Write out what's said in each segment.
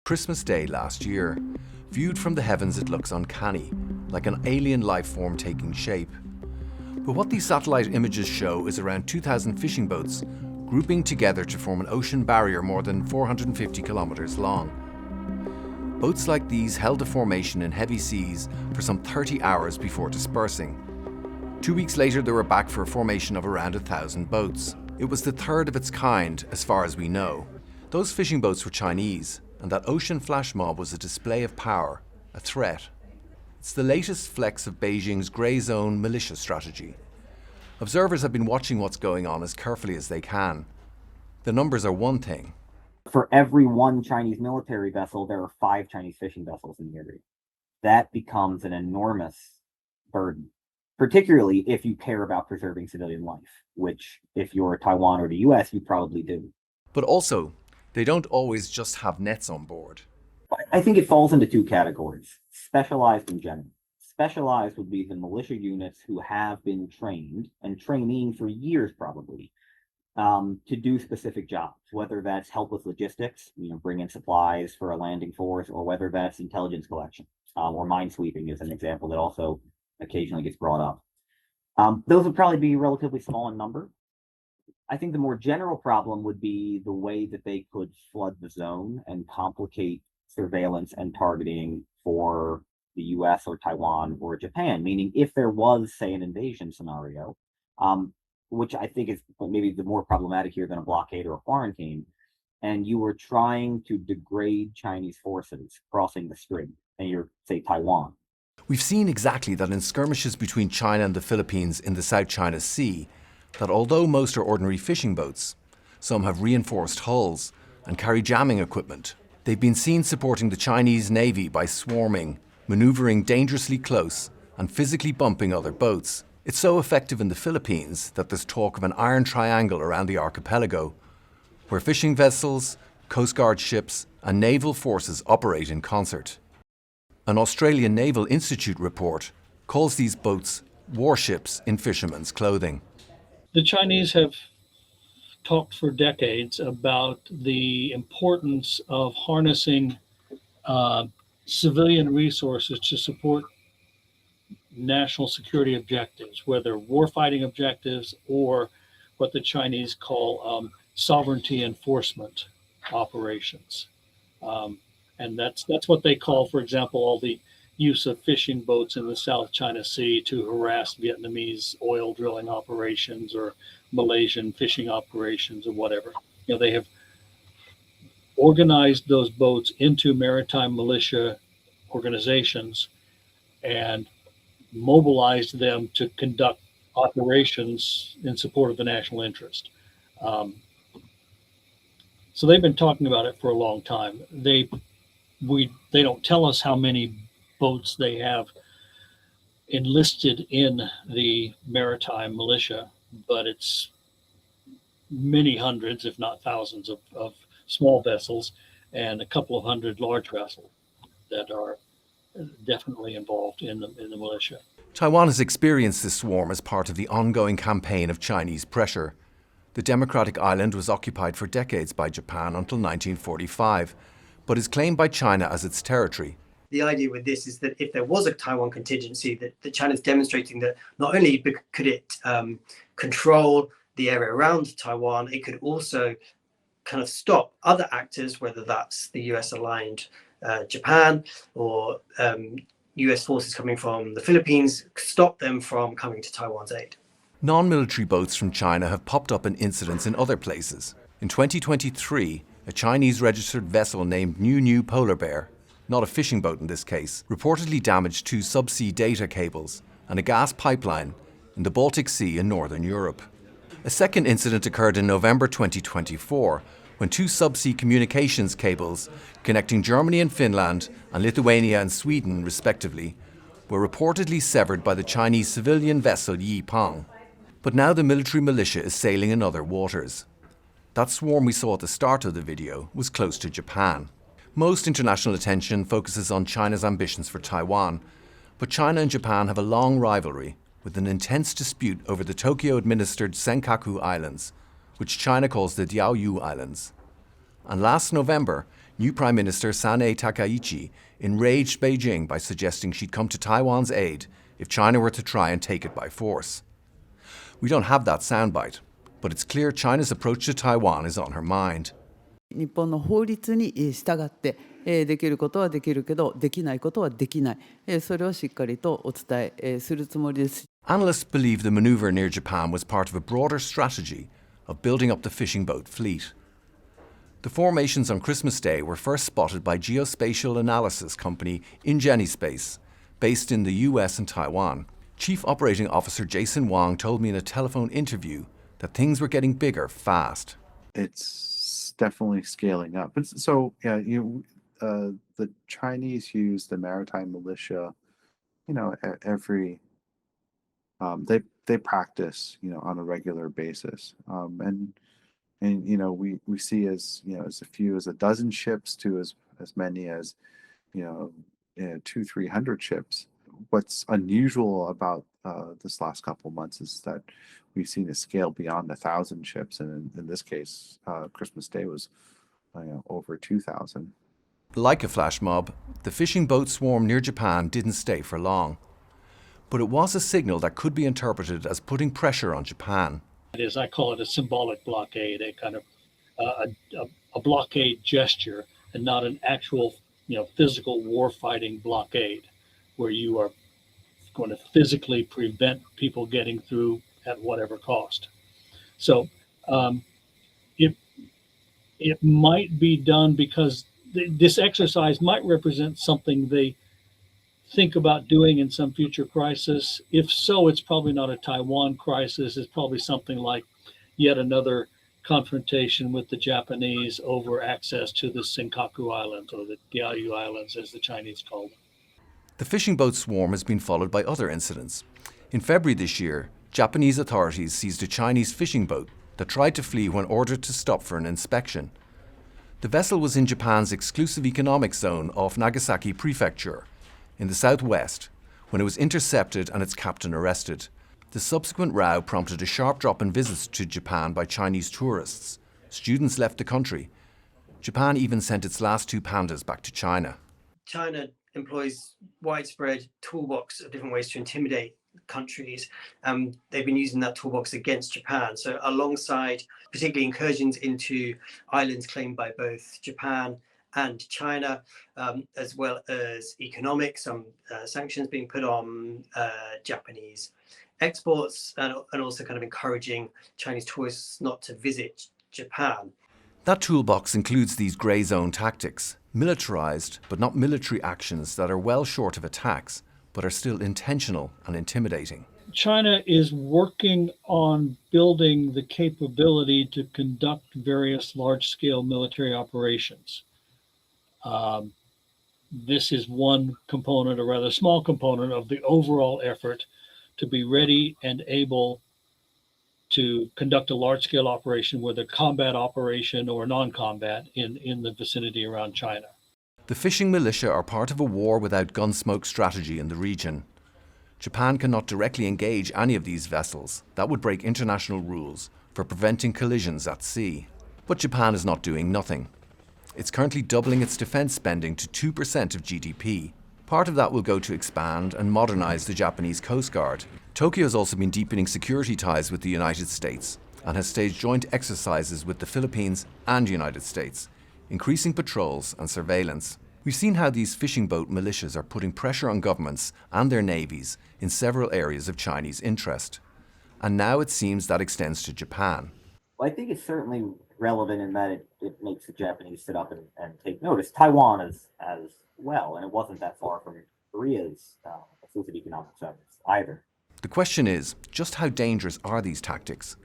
Christmas Day last year. Viewed from the heavens, it looks uncanny, like an alien life form taking shape. But what these satellite images show is around 2,000 fishing boats grouping together to form an ocean barrier more than 450 kilometers long. Boats like these held a formation in heavy seas for some 30 hours before dispersing. 2 weeks later, they were back for a formation of around 1,000 boats. It was the third of its kind, as far as we know. Those fishing boats were Chinese, and that ocean flash mob was a display of power, a threat. It's the latest flex of Beijing's grey zone militia strategy. Observers have been watching what's going on as carefully as they can. The numbers are one thing. For every one Chinese military vessel, there are 5 Chinese fishing vessels in the area. That becomes an enormous burden, particularly if you care about preserving civilian life, which if you're Taiwan or the US, you probably do. But also, they don't always just have nets on board. I think it falls into 2 categories, specialized and general. Specialized would be the militia units who have been trained and training for years probably to do specific jobs, whether that's help with logistics, bring in supplies for a landing force, or whether that's intelligence collection, or minesweeping is an example that also occasionally gets brought up. Those would probably be relatively small in number. I think the more general problem would be the way that they could flood the zone and complicate surveillance and targeting for the US or Taiwan or Japan, meaning if there was, say, an invasion scenario, which I think is maybe the more problematic here than a blockade or a quarantine, and you were trying to degrade Chinese forces crossing the strait, and you're, say, Taiwan. We've seen exactly that in skirmishes between China and the Philippines in the South China Sea, that although most are ordinary fishing boats, some have reinforced hulls and carry jamming equipment. They've been seen supporting the Chinese Navy by swarming, maneuvering dangerously close and physically bumping other boats. It's so effective in the Philippines that there's talk of an iron triangle around the archipelago, where fishing vessels, Coast Guard ships and naval forces operate in concert. An Australian Naval Institute report calls these boats warships in fishermen's clothing. The Chinese have talked for decades about the importance of harnessing civilian resources to support national security objectives, whether warfighting objectives or what the Chinese call sovereignty enforcement operations. And that's what they call, for example, all the use of fishing boats in the South China Sea to harass Vietnamese oil drilling operations or Malaysian fishing operations or whatever. They have organized those boats into maritime militia organizations and mobilized them to conduct operations in support of the national interest. So they've been talking about it for a long time. They don't tell us how many boats they have enlisted in the maritime militia, but it's many hundreds, if not thousands, of small vessels and a couple of hundred large vessels that are definitely involved in the militia. Taiwan has experienced this swarm as part of the ongoing campaign of Chinese pressure. The democratic island was occupied for decades by Japan until 1945, but is claimed by China as its territory. The idea with this is that if there was a Taiwan contingency, that China's demonstrating that not only could it control the area around Taiwan, it could also kind of stop other actors, whether that's the US-aligned Japan or US forces coming from the Philippines, stop them from coming to Taiwan's aid. Non-military boats from China have popped up in incidents in other places. In 2023, a Chinese-registered vessel named New Polar Bear, not a fishing boat in this case, reportedly damaged 2 subsea data cables and a gas pipeline in the Baltic Sea in northern Europe. A second incident occurred in November 2024 when 2 subsea communications cables connecting Germany and Finland and Lithuania and Sweden, respectively, were reportedly severed by the Chinese civilian vessel Yipang. But now the military militia is sailing in other waters. That swarm we saw at the start of the video was close to Japan. Most international attention focuses on China's ambitions for Taiwan, but China and Japan have a long rivalry with an intense dispute over the Tokyo-administered Senkaku Islands, which China calls the Diaoyu Islands. And last November, New Prime Minister Sanae Takaichi enraged Beijing by suggesting she'd come to Taiwan's aid if China were to try and take it by force. We don't have that soundbite, but it's clear China's approach to Taiwan is on her mind. 日本の法律に従ってできることはできるけどできないことはできないそれをしっかりとお伝えするつもりです。 Analysts believe the maneuver near Japan was part of a broader strategy of building up the fishing boat fleet. The formations on Christmas Day were first spotted by geospatial analysis company Space, based in the US and Taiwan. Chief Operating Officer Jason Wang told me in a telephone interview that things were getting bigger fast. It's definitely scaling up. So yeah, the Chinese use the maritime militia, every they practice, on a regular basis, and we see as few as a dozen ships to as many as 200-300 ships. What's unusual about this last couple of months is that we've seen a scale beyond 1,000 ships, and in this case, Christmas Day was over 2,000. Like a flash mob, the fishing boat swarm near Japan didn't stay for long. But it was a signal that could be interpreted as putting pressure on Japan. It is, I call it a symbolic blockade, a kind of a blockade gesture, and not an actual, physical war-fighting blockade, where you are going to physically prevent people getting through at whatever cost. So it might be done because this exercise might represent something they think about doing in some future crisis. If so, it's probably not a Taiwan crisis. It's probably something like yet another confrontation with the Japanese over access to the Senkaku Islands, or the Diaoyu Islands, as the Chinese call them. The fishing boat swarm has been followed by other incidents. In February this year, Japanese authorities seized a Chinese fishing boat that tried to flee when ordered to stop for an inspection. The vessel was in Japan's exclusive economic zone off Nagasaki Prefecture, in the southwest, when it was intercepted and its captain arrested. The subsequent row prompted a sharp drop in visits to Japan by Chinese tourists. Students left the country. Japan even sent its last 2 pandas back to China. China employs widespread toolbox of different ways to intimidate countries. They've been using that toolbox against Japan. So alongside particularly incursions into islands claimed by both Japan and China, as well as economic, some sanctions being put on Japanese exports, and also kind of encouraging Chinese tourists not to visit Japan. That toolbox includes these grey zone tactics, militarized but not military actions that are well short of attacks, but are still intentional and intimidating. China is working on building the capability to conduct various large-scale military operations. This is one component, a rather small component, of the overall effort to be ready and able to conduct a large-scale operation, whether combat operation or non-combat, in the vicinity around China. The fishing militia are part of a war without gunsmoke strategy in the region. Japan cannot directly engage any of these vessels. That would break international rules for preventing collisions at sea. But Japan is not doing nothing. It's currently doubling its defense spending to 2% of GDP. Part of that will go to expand and modernize the Japanese Coast Guard. Tokyo has also been deepening security ties with the United States and has staged joint exercises with the Philippines and United States, increasing patrols and surveillance. We've seen how these fishing boat militias are putting pressure on governments and their navies in several areas of Chinese interest. And now it seems that extends to Japan. Well, I think it's certainly relevant in that it makes the Japanese sit up and take notice. Taiwan is as well, and it wasn't that far from Korea's exclusive economic zones either. The question is, just how dangerous are these tactics?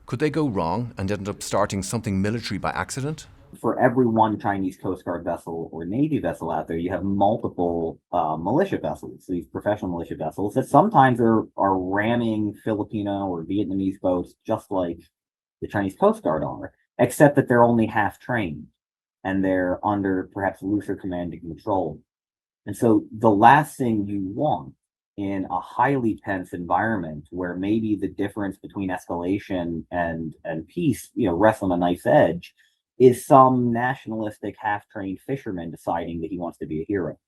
Could they go wrong and end up starting something military by accident? For every one Chinese Coast Guard vessel or Navy vessel out there, you have multiple militia vessels, these professional militia vessels that sometimes are ramming Filipino or Vietnamese boats just like the Chinese Coast Guard are, except that they're only half trained and they're under perhaps looser command and control. And so the last thing you want in a highly tense environment where maybe the difference between escalation and peace, rests on a knife's edge, is some nationalistic half-trained fisherman deciding that he wants to be a hero.